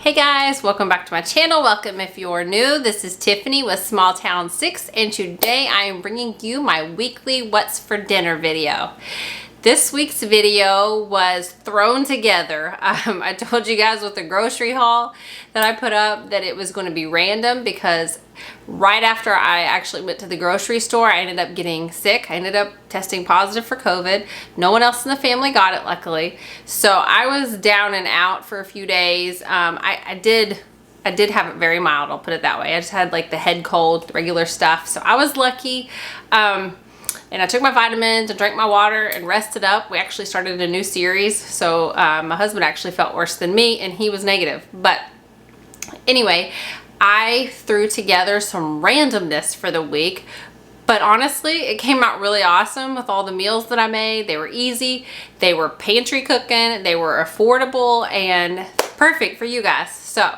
Hey guys, welcome back to my channel. Welcome if you're new. This is Tiffany with Small Town 6, and today I am bringing you my weekly What's for Dinner video. This week's video was thrown together. I told you guys with the grocery haul that I put up that it was going to be random because right after I actually went to the grocery store, I ended up getting sick. I ended up testing positive for COVID. No one else in the family got it, luckily. So I was down and out for a few days. I did have it very mild, I'll put it that way. I just had like the head cold, the regular stuff. So I was lucky. And I took my vitamins and drank my water and rested up. We actually started a new series. So my husband actually felt worse than me and he was negative. But anyway, I threw together some randomness for the week. But honestly, it came out really awesome with all the meals that I made. They were easy. They were pantry cooking. They were affordable and perfect for you guys. So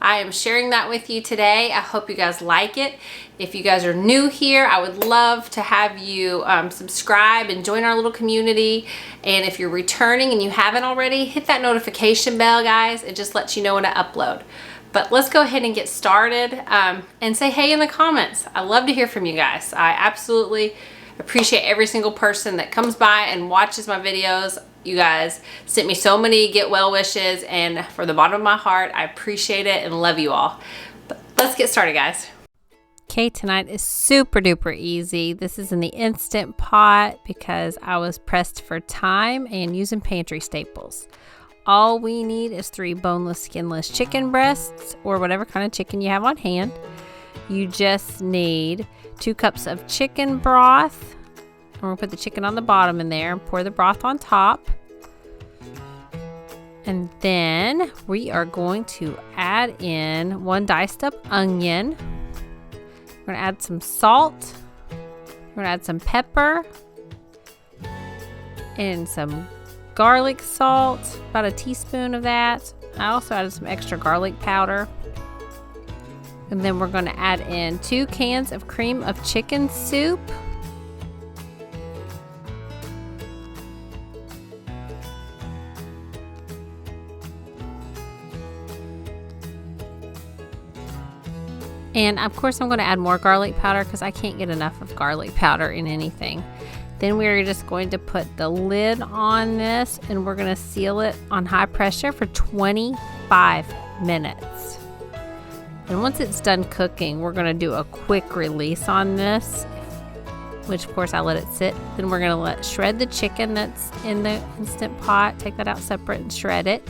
I am sharing that with you today. I hope you guys like it. If you guys are new here, I would love to have you subscribe and join our little community. And if you're returning and you haven't already, hit that notification bell, guys. It just lets you know when I upload. But let's go ahead and get started and say hey in the comments. I love to hear from you guys. I absolutely appreciate every single person that comes by and watches my videos. You guys sent me so many get well wishes, and from the bottom of my heart, I appreciate it and love you all. But let's get started, guys. Okay, tonight is super duper easy. This is in the Instant Pot because I was pressed for time and using pantry staples. All we need is 3 boneless, skinless chicken breasts or whatever kind of chicken you have on hand. You just need 2 cups of chicken broth. And we'll put the chicken on the bottom in there and pour the broth on top. And then we are going to add in 1 diced up onion. We're going to add some salt. We're going to add some pepper and some garlic salt, about a teaspoon of that. I also added some extra garlic powder. And then we're going to add in 2 cans of cream of chicken soup. And of course I'm going to add more garlic powder because I can't get enough of garlic powder in anything. Then we're just going to put the lid on this and we're going to seal it on high pressure for 25 minutes. And once it's done cooking, we're going to do a quick release on this, which of course I let it sit. Then we're going to shred the chicken that's in the Instant Pot, take that out separate and shred it.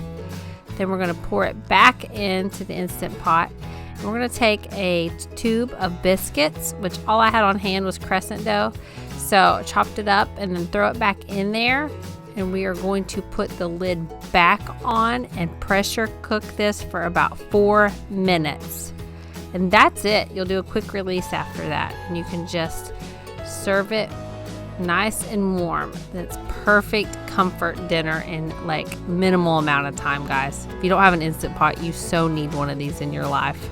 Then we're going to pour it back into the Instant Pot. And we're going to take a tube of biscuits, which all I had on hand was crescent dough. So I chopped it up and then throw it back in there. And we are going to put the lid back on and pressure cook this for about 4 minutes. And that's it. You'll do a quick release after that. And you can just serve it nice and warm. That's perfect comfort dinner in like minimal amount of time, guys. If you don't have an Instant Pot, you so need one of these in your life.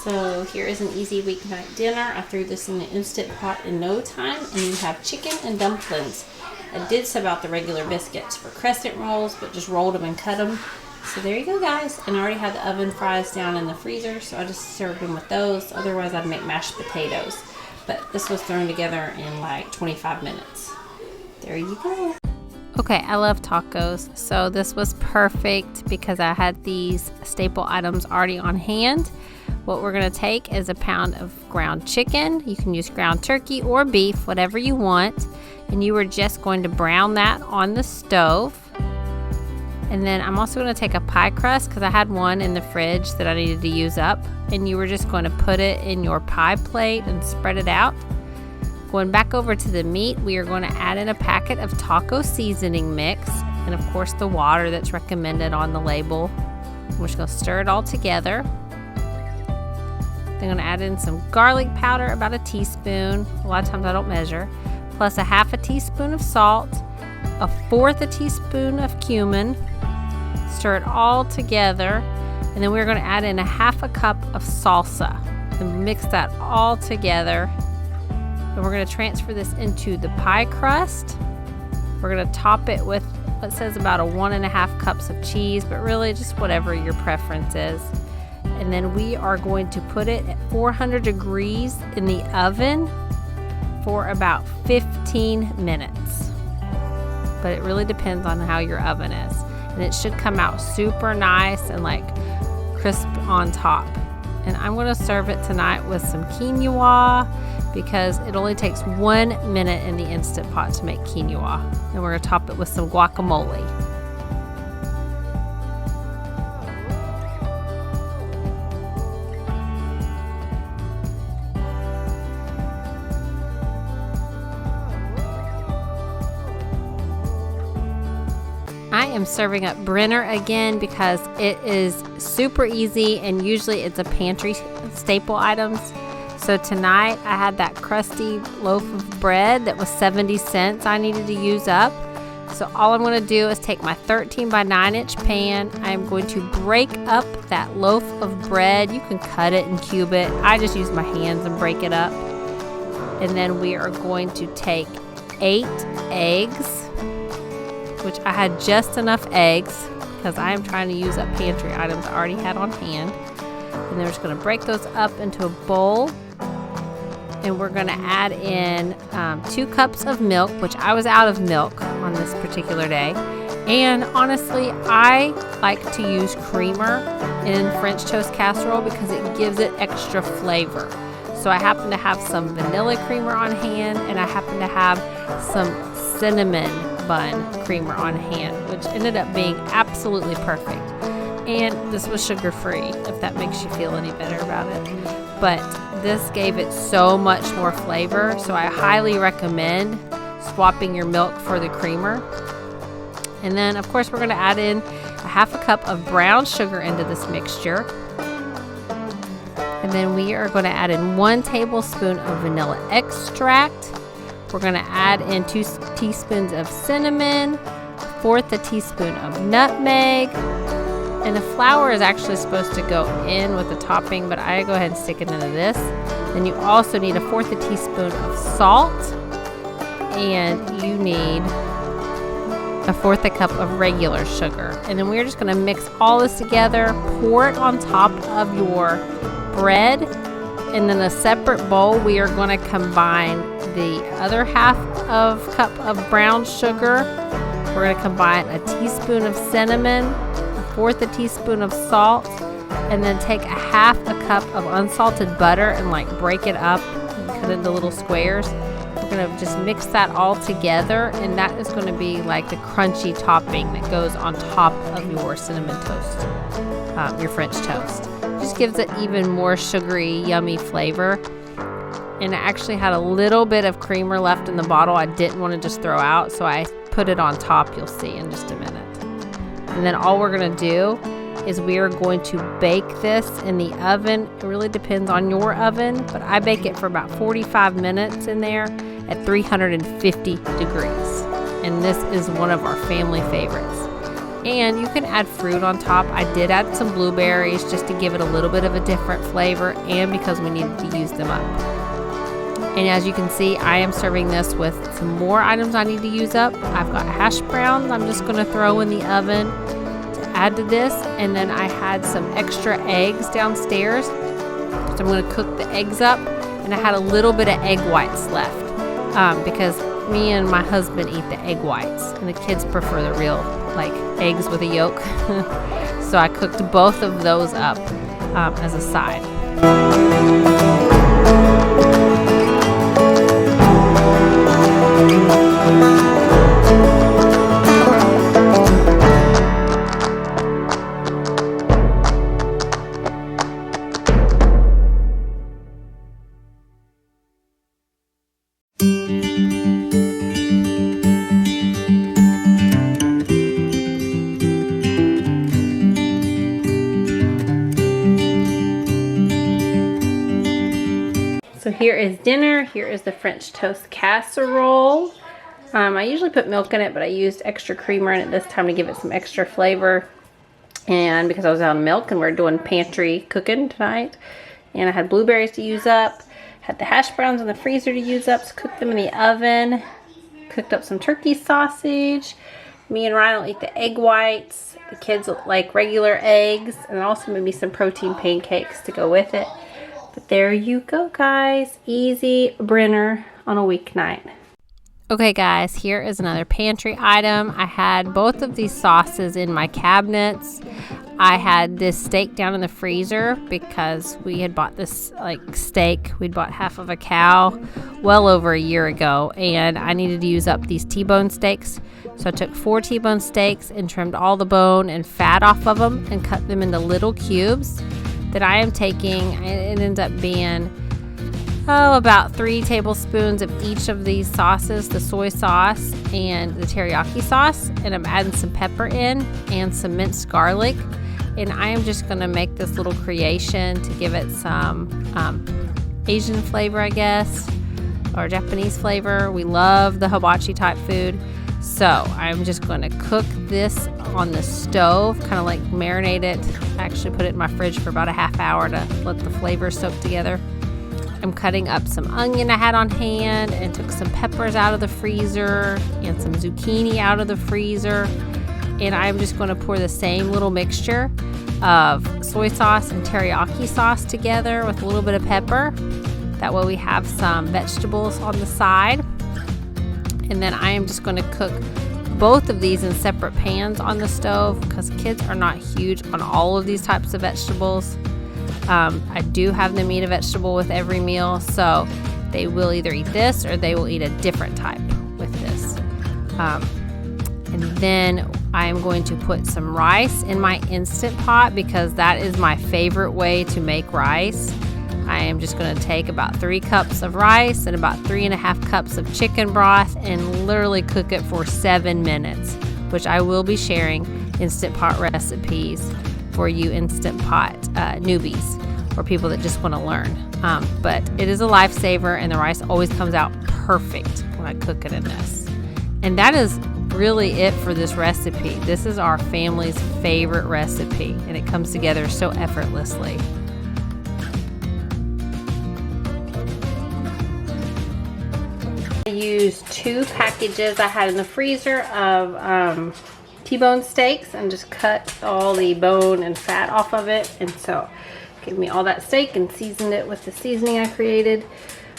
So here is an easy weeknight dinner. I threw this in the Instant Pot in no time, and you have chicken and dumplings. I did sub out the regular biscuits for crescent rolls, but just rolled them and cut them. So there you go, guys. And I already had the oven fries down in the freezer, so I just served them with those. Otherwise, I'd make mashed potatoes. But this was thrown together in like 25 minutes. There you go. Okay, I love tacos, so this was perfect because I had these staple items already on hand. What we're going to take is a pound of ground chicken. You can use ground turkey or beef, whatever you want. And you are just going to brown that on the stove. And then I'm also going to take a pie crust because I had one in the fridge that I needed to use up. And you were just going to put it in your pie plate and spread it out. Going back over to the meat, we are going to add in a packet of taco seasoning mix. And of course the water that's recommended on the label. We're just going to stir it all together. Then I'm going to add in some garlic powder, about a teaspoon. A lot of times I don't measure. Plus a half a teaspoon of salt, a 1/4 teaspoon of cumin. Stir it all together. And then we're going to add in a 1/2 cup of salsa and mix that all together. And we're going to transfer this into the pie crust. We're going to top it with It says about 1.5 cups of cheese, but really just whatever your preference is. And then we are going to put it at 400 degrees in the oven for about 15 minutes. But it really depends on how your oven is. And it should come out super nice and like crisp on top. And I'm going to serve it tonight with some quinoa because it only takes 1 minute in the Instant Pot to make quinoa. And we're going to top it with some guacamole. I am serving up Brinner again because it is super easy and usually it's a pantry staple items. So tonight I had that crusty loaf of bread that was 70 cents I needed to use up. So all I'm going to do is take my 13 by 9 inch pan. I'm going to break up that loaf of bread. You can cut it and cube it. I just use my hands and break it up. And then we are going to take 8 eggs, which I had just enough eggs because I am trying to use up pantry items I already had on hand. And then we're just going to break those up into a bowl. And we're going to add in 2 cups of milk, which I was out of milk on this particular day. And honestly, I like to use creamer in French toast casserole because it gives it extra flavor. So I happen to have some vanilla creamer on hand, and I happen to have some cinnamon bun creamer on hand, which ended up being absolutely perfect. And this was sugar-free, if that makes you feel any better about it. But this gave it so much more flavor, so I highly recommend swapping your milk for the creamer. And then, of course, we're going to add in 1/2 cup of brown sugar into this mixture. And then we are going to add in 1 tablespoon of vanilla extract. We're going to add in 2 teaspoons of cinnamon, 1/4 teaspoon of nutmeg, and the flour is actually supposed to go in with the topping, but I go ahead and stick it into this. Then you also need 1/4 teaspoon of salt, and you need 1/4 cup of regular sugar. And then we're just going to mix all this together, pour it on top of your bread, and in a separate bowl we are going to combine the other 1/2 cup of brown sugar. We're going to combine a teaspoon of cinnamon, 1/4 teaspoon of salt, and then take 1/2 cup of unsalted butter and like break it up and cut it into little squares. We're going to just mix that all together, and that is going to be like the crunchy topping that goes on top of your cinnamon toast, your French toast. Just gives it even more sugary, yummy flavor. And I actually had a little bit of creamer left in the bottle I didn't want to just throw out, so I put it on top. You'll see in just a minute. And then all we're going to do is we are going to bake this in the oven. It really depends on your oven, but I bake it for about 45 minutes in there at 350 degrees. And this is one of our family favorites. And you can add fruit on top. I did add some blueberries just to give it a little bit of a different flavor and because we needed to use them up. And as you can see, I am serving this with some more items I need to use up. I've got hash browns I'm just going to throw in the oven to add to this. And then I had some extra eggs downstairs. So I'm going to cook the eggs up. And I had a little bit of egg whites left because me and my husband eat the egg whites. And the kids prefer the real, like, eggs with a yolk. So I cooked both of those up as a side. So here is dinner. Here is the French toast casserole. I usually put milk in it, but I used extra creamer in it this time to give it some extra flavor. And because I was out of milk and we're doing pantry cooking tonight. And I had blueberries to use up. Had the hash browns in the freezer to use up, so cooked them in the oven. Cooked up some turkey sausage. Me and Ryan will eat the egg whites. The kids like regular eggs, and also maybe some protein pancakes to go with it. But there you go, guys. Easy Brinner on a weeknight. Okay guys, here is another pantry item. I had both of these sauces in my cabinets. I had this steak down in the freezer because we had bought this steak. We'd bought half of a cow well over a year ago, and I needed to use up these T-bone steaks. So I took 4 T-bone steaks and trimmed all the bone and fat off of them and cut them into little cubes that I am taking. It ends up being about 3 tablespoons of each of these sauces, the soy sauce and the teriyaki sauce, and I'm adding some pepper in and some minced garlic, and I am just going to make this little creation to give it some Asian flavor, I guess, or Japanese flavor. We love the hibachi type food, so I'm just going to cook this on the stove, kind of like marinate it. I actually put it in my fridge for about a half hour to let the flavor soak together. I'm cutting up some onion I had on hand and took some peppers out of the freezer and some zucchini out of the freezer. And I'm just going to pour the same little mixture of soy sauce and teriyaki sauce together with a little bit of pepper. That way we have some vegetables on the side. And then I am just going to cook both of these in separate pans on the stove because kids are not huge on all of these types of vegetables. I do have them eat a vegetable with every meal, so they will either eat this or they will eat a different type with this. And then I am going to put some rice in my Instant Pot because that is my favorite way to make rice. I am just going to take about 3 cups of rice and about 3.5 cups of chicken broth and literally cook it for 7 minutes, which I will be sharing Instant Pot recipes for you Instant Pot newbies or people that just want to learn. But it is a lifesaver, and the rice always comes out perfect when I cook it in this. And that is really it for this recipe. This is our family's favorite recipe, and it comes together so effortlessly. I used 2 packages I had in the freezer of T-bone steaks and just cut all the bone and fat off of it, and so gave me all that steak and seasoned it with the seasoning I created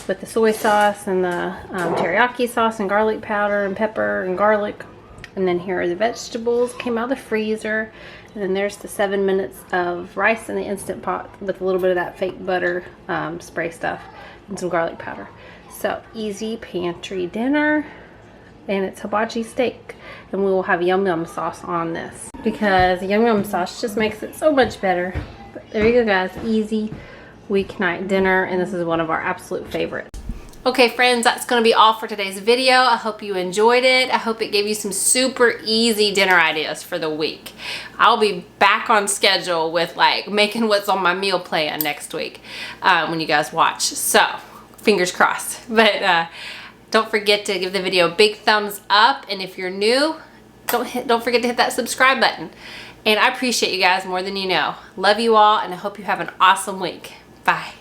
with the soy sauce and the teriyaki sauce and garlic powder and pepper and garlic. And then here are the vegetables, came out of the freezer, and then there's the 7 minutes of rice in the Instant Pot with a little bit of that fake butter spray stuff and some garlic powder. So easy pantry dinner. And it's hibachi steak, and we will have yum yum sauce on this because yum yum sauce just makes it so much better. But there you go, guys. Easy weeknight dinner, and this is one of our absolute favorites. Okay friends, that's going to be all for today's video. I hope you enjoyed it. I hope it gave you some super easy dinner ideas for the week. I'll be back on schedule with making what's on my meal plan next week when you guys watch, so fingers crossed. But don't forget to give the video a big thumbs up, and if you're new, don't forget to hit that subscribe button. And I appreciate you guys more than you know. Love you all, and I hope you have an awesome week. Bye.